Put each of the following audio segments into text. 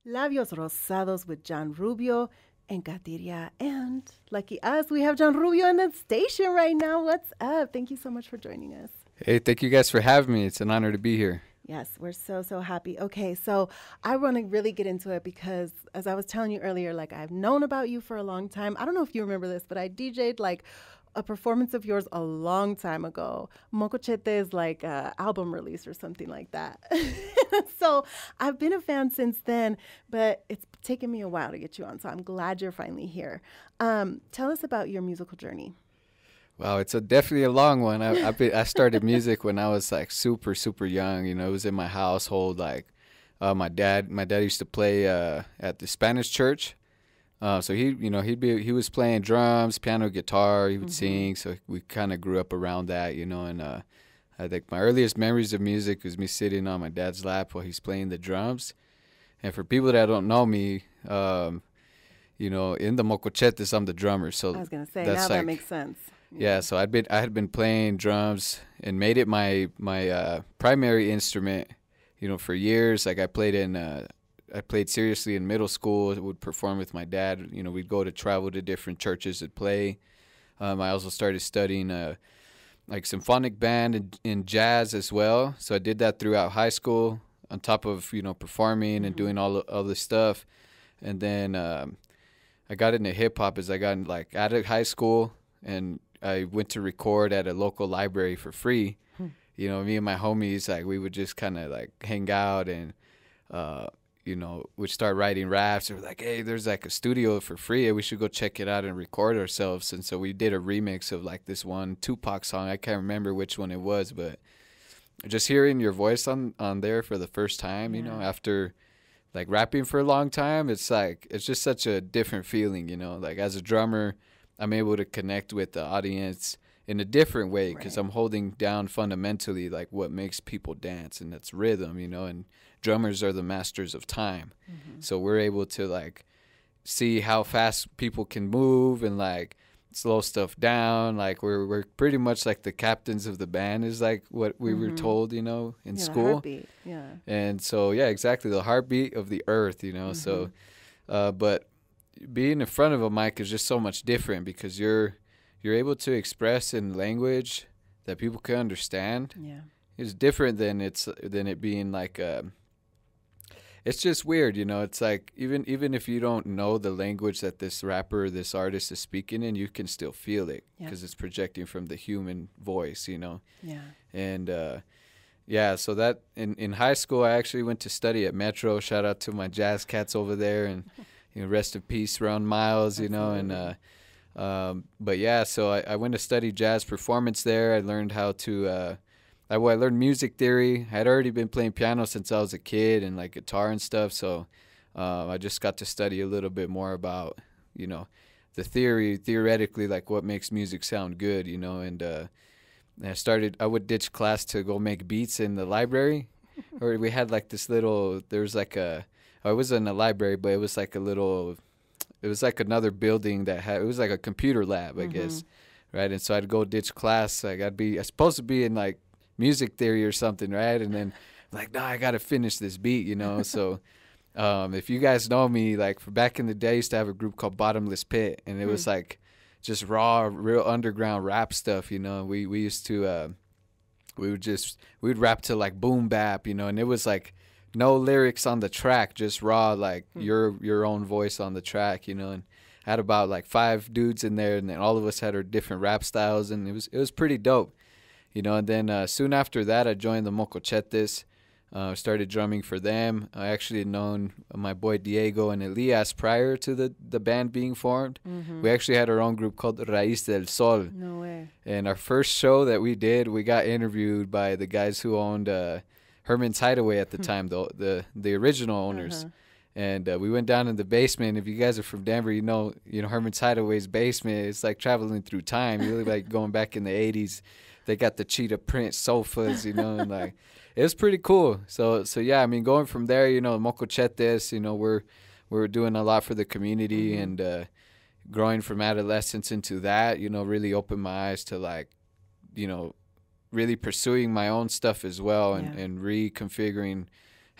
Labios Rosados with Jon Rubio and Katiria. And lucky us, we have Jon Rubio in the station right now. What's up? Thank you so much for joining us. Hey, thank you guys for having me. It's an honor to be here. Yes, we're so happy. Okay, so I want to really get into it because, as I was telling you earlier, like I've known about you for a long time. I don't know if you remember this, but I DJ'd like a performance of yours a long time ago. Mocochetes, like album release or something like that. So I've been a fan since then, but it's taken me a while to get you on. So I'm glad you're finally here. Tell us about your musical journey. Wow, it's definitely a long one. I started music when I was like super young. You know, it was in my household. Like my dad used to play at the Spanish church. So he was playing drums, piano, guitar. He would sing. So we kind of grew up around that, you know. And I think my earliest memories of music was me sitting on my dad's lap while he's playing the drums. And for people that don't know me, you know, in the Mocochetes, I'm the drummer. So I was gonna say now that makes sense. Yeah, so I had been playing drums and made it my primary instrument, you know, for years. Like I played seriously in middle school. I would perform with my dad. You know, we'd go to travel to different churches and play. I also started studying like symphonic band and jazz as well. So I did that throughout high school on top of, you know, performing and doing all this stuff. And then I got into hip hop as I got like out of high school, and I went to record at a local library for free. You know, me and my homies, like we would just kind of like hang out and, you know, we'd start writing raps. They were like, hey, there's like a studio for free. We should go check it out and record ourselves. And so we did a remix of like this one Tupac song. I can't remember which one it was, but just hearing your voice on there for the first time, you know, after like rapping for a long time, it's like, it's just such a different feeling, you know, like as a drummer, I'm able to connect with the audience in a different way because I'm holding down fundamentally like what makes people dance, and that's rhythm, you know, and drummers are the masters of time. So we're able to like see how fast people can move and like slow stuff down. Like we're pretty much like the captains of the band is like what we were told, you know, in school. The heartbeat. Yeah. And so, yeah, exactly. The heartbeat of the earth, you know, so, but being in front of a mic is just so much different because you're able to express in language that people can understand. Yeah, it's different than it being like it's just weird, you know. It's like even if you don't know the language that this rapper or this artist is speaking in, you can still feel it because it's projecting from the human voice, you know. Yeah. And yeah, so that in high school I actually went to study at Metro. Shout out to my jazz cats over there, and you know, rest in peace, Ron Miles, you know, and but yeah, so I went to study jazz performance there. I learned how to, I learned music theory. I had already been playing piano since I was a kid and like guitar and stuff. So I just got to study a little bit more about, you know, the theoretically, like what makes music sound good, you know, and I would ditch class to go make beats in the library. Or we had like this little, there was like it wasn't a library, but it was like it was like another building that it was like a computer lab, I guess, right? And so I'd go ditch class. Like I was supposed to be in like music theory or something, right? And then like, no, I got to finish this beat, you know? So if you guys know me, like for back in the day, I used to have a group called Bottomless Pit, and it was like just raw, real underground rap stuff, you know? We used to, we'd rap to like boom bap, you know, and it was like, no lyrics on the track, just raw, like your own voice on the track, you know. And I had about like 5 dudes in there, and then all of us had our different rap styles, and it was pretty dope, you know. And then soon after that, I joined the Mocochetes, started drumming for them. I actually had known my boy Diego and Elias prior to the band being formed. We actually had our own group called Raíz del Sol. No way. And our first show that we did, we got interviewed by the guys who owned Herman's Hideaway at the time, the original owners. And we went down in the basement. If you guys are from Denver, you know Herman's Hideaway's basement. It's like traveling through time. You look like going back in the 80s. They got the cheetah print sofas, you know, and like it was pretty cool. So yeah, I mean, going from there, you know, Mocochetes, you know, we're doing a lot for the community, and growing from adolescence into that, you know, really opened my eyes to like, you know, really pursuing my own stuff as well, and reconfiguring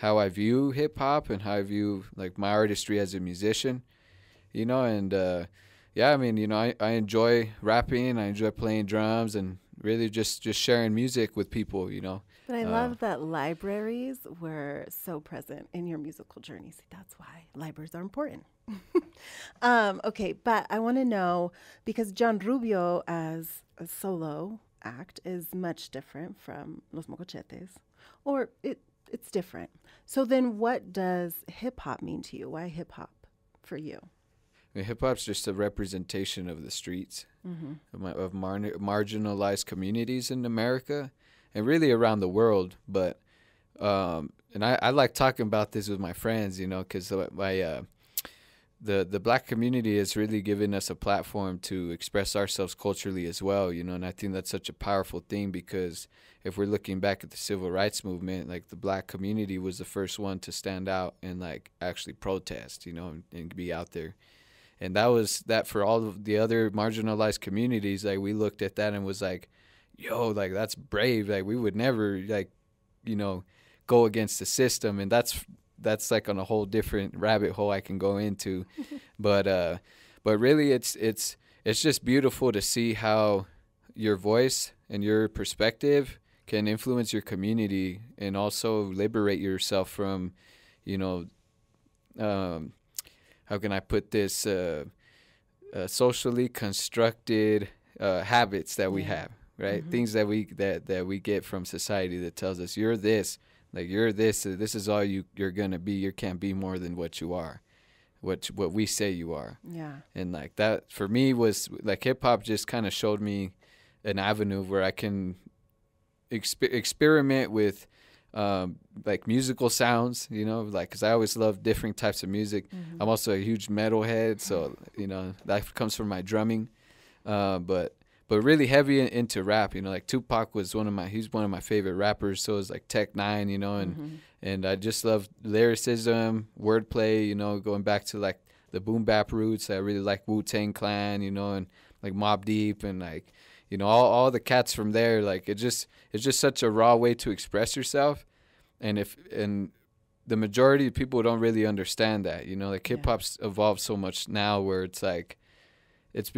how I view hip hop and how I view like my artistry as a musician, you know. And yeah, I mean, you know, I enjoy rapping, I enjoy playing drums, and really just sharing music with people, you know. But I love that libraries were so present in your musical journey. See, that's why libraries are important. Okay, but I want to know, because Jon Rubio as a solo act is much different from Los Mocochetes, or it's different. So then what does hip hop mean to you? Why hip hop for you? I mean, hip hop's just a representation of the streets, of marginalized communities in America, and really around the world. But and I like talking about this with my friends, you know, because the black community has really given us a platform to express ourselves culturally as well, you know. And I think that's such a powerful thing, because if we're looking back at the civil rights movement, like the black community was the first one to stand out and like actually protest, you know, and be out there. And that was that for all of the other marginalized communities. Like, we looked at that and was like, yo, like, that's brave. Like, we would never, like, you know, go against the system. And that's like on a whole different rabbit hole I can go into. But really it's just beautiful to see how your voice and your perspective can influence your community and also liberate yourself from, you know, how can I put this, socially constructed habits that we have, right? Things that we get from society that tells us you're this, like you're this is all you're gonna be. You can't be more than what you are, what we say you are. Yeah. And like that for me was like hip hop just kind of showed me an avenue where I can experiment with like musical sounds, you know, like, because I always love different types of music. I'm also a huge metalhead, so you know that comes from my drumming, but really heavy into rap, you know. Like Tupac was he's one of my favorite rappers, so is like Tech 9, you know. And I just love lyricism, wordplay, you know, going back to like the boom bap roots. I really like Wu-Tang Clan, you know, and like Mobb Deep, and like, you know, all the cats from there. Like it's just such a raw way to express yourself, and the majority of people don't really understand that, you know. Like hip hop's evolved so much now where it's like it's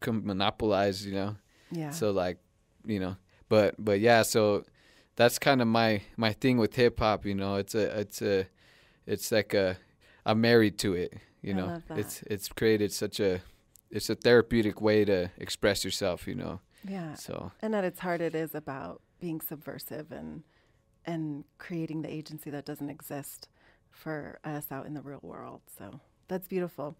monopolized, you know. Yeah. So like, you know, but yeah, so that's kind of my thing with hip hop, you know. It's like I'm married to it, you know. I love that. It's created it's a therapeutic way to express yourself, you know. Yeah. So, and at its heart, it is about being subversive and creating the agency that doesn't exist for us out in the real world. So that's beautiful.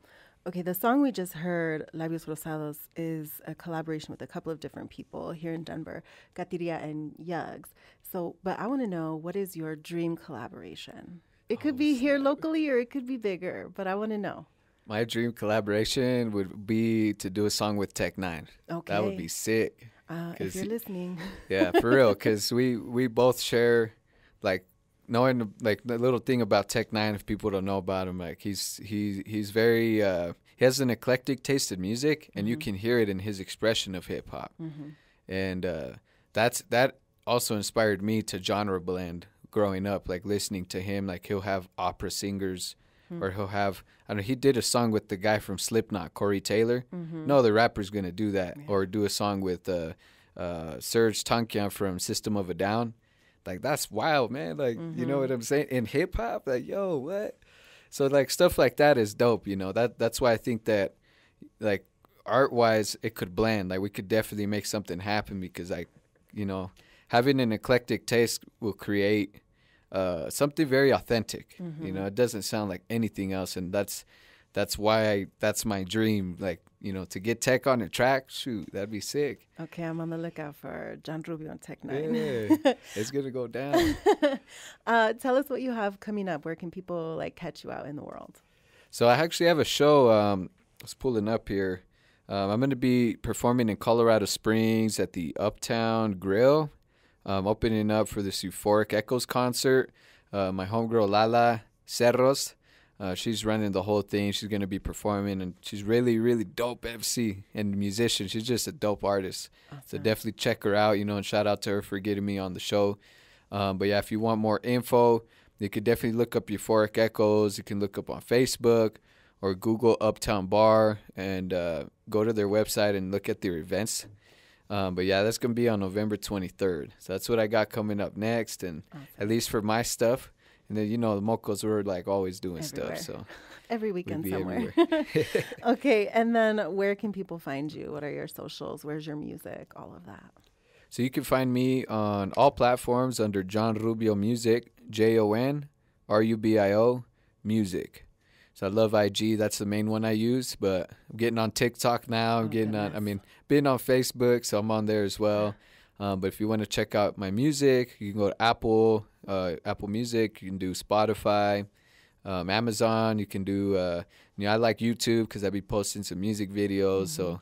Okay, the song we just heard, Labios Rosados, is a collaboration with a couple of different people here in Denver, Katiria and Yugs. So, but I want to know, what is your dream collaboration? It could be here locally or it could be bigger, but I want to know. My dream collaboration would be to do a song with Tech 9. Okay. That would be sick. If you're listening. Yeah, for real, because we both share, like, knowing, like, the little thing about Tech 9, if people don't know about him, like, he's very, he has an eclectic taste in music, and you can hear it in his expression of hip-hop. And that also inspired me to genre blend growing up, like, listening to him. Like, he'll have opera singers, or he'll have, I don't know, he did a song with the guy from Slipknot, Corey Taylor. No other rapper's going to do that. Yeah. Or do a song with Serge Tankian from System of a Down. Like, that's wild, man. Like, you know what I'm saying? In hip-hop, like, yo, what? So, like, stuff like that is dope, you know. That's why I think that, like, art-wise, it could blend. Like, we could definitely make something happen because, like, you know, having an eclectic taste will create something very authentic. You know, it doesn't sound like anything else, and that's why that's my dream. Like, you know, to get Tech on the track, shoot, that'd be sick. Okay, I'm on the lookout for Jon Rubio and Tech 9. Yeah, it's gonna go down. Tell us what you have coming up. Where can people like catch you out in the world? So I actually have a show. I was pulling up here. I'm gonna be performing in Colorado Springs at the Uptown Grill. Opening up for this Euphoric Echoes concert. My homegirl Lala Cerros, she's running the whole thing. She's going to be performing, and she's really, really dope MC and musician. She's just a dope artist. Awesome. So definitely check her out, you know, and shout out to her for getting me on the show. But yeah, if you want more info, You could definitely look up Euphoric Echoes. You can look up on Facebook or Google Uptown Bar and go to their website and look at their events. But yeah, that's going to be on November 23rd. So that's what I got coming up next, and at least for my stuff. And then, the Mocos, we're like always doing Everywhere. stuff. So every weekend somewhere. Everywhere. Okay, and then where can people find you? What are your socials? Where's your music? All of that. So you can find me on all platforms under Jon Rubio Music, JONRUBIO Music. So I love IG. That's the main one I use, but I'm getting on TikTok now. I'm been on Facebook, so I'm on there as well. But if you want to check out my music, you can go to Apple Music. You can do Spotify, Amazon. You can do, I like YouTube because I be posting some music videos. So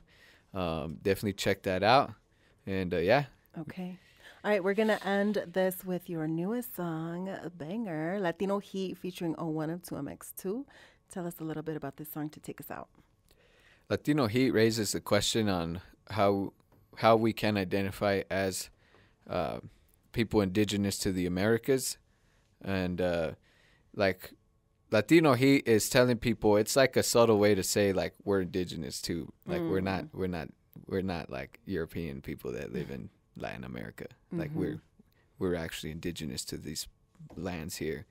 definitely check that out. And yeah. Okay. All right, we're going to end this with your newest song, a banger, Latino Heat featuring O1 of 2MX2. Tell us a little bit about this song to take us out. Latino Heat raises the question on how we can identify as people indigenous to the Americas. And like Latino Heat is telling people, it's like a subtle way to say like we're indigenous too. Like we're not like European people that live in Latin America. Like we're actually indigenous to these lands here.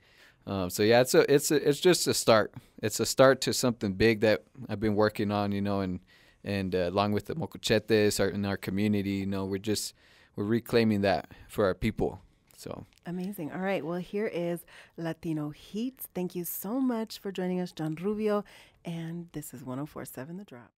So yeah, it's just a start. It's a start to something big that I've been working on, and along with the Mocochetes in our community, we're reclaiming that for our people. So amazing. All right. Well, here is Latino Heat. Thank you so much for joining us, Jon Rubio. And this is 104.7 The Drop.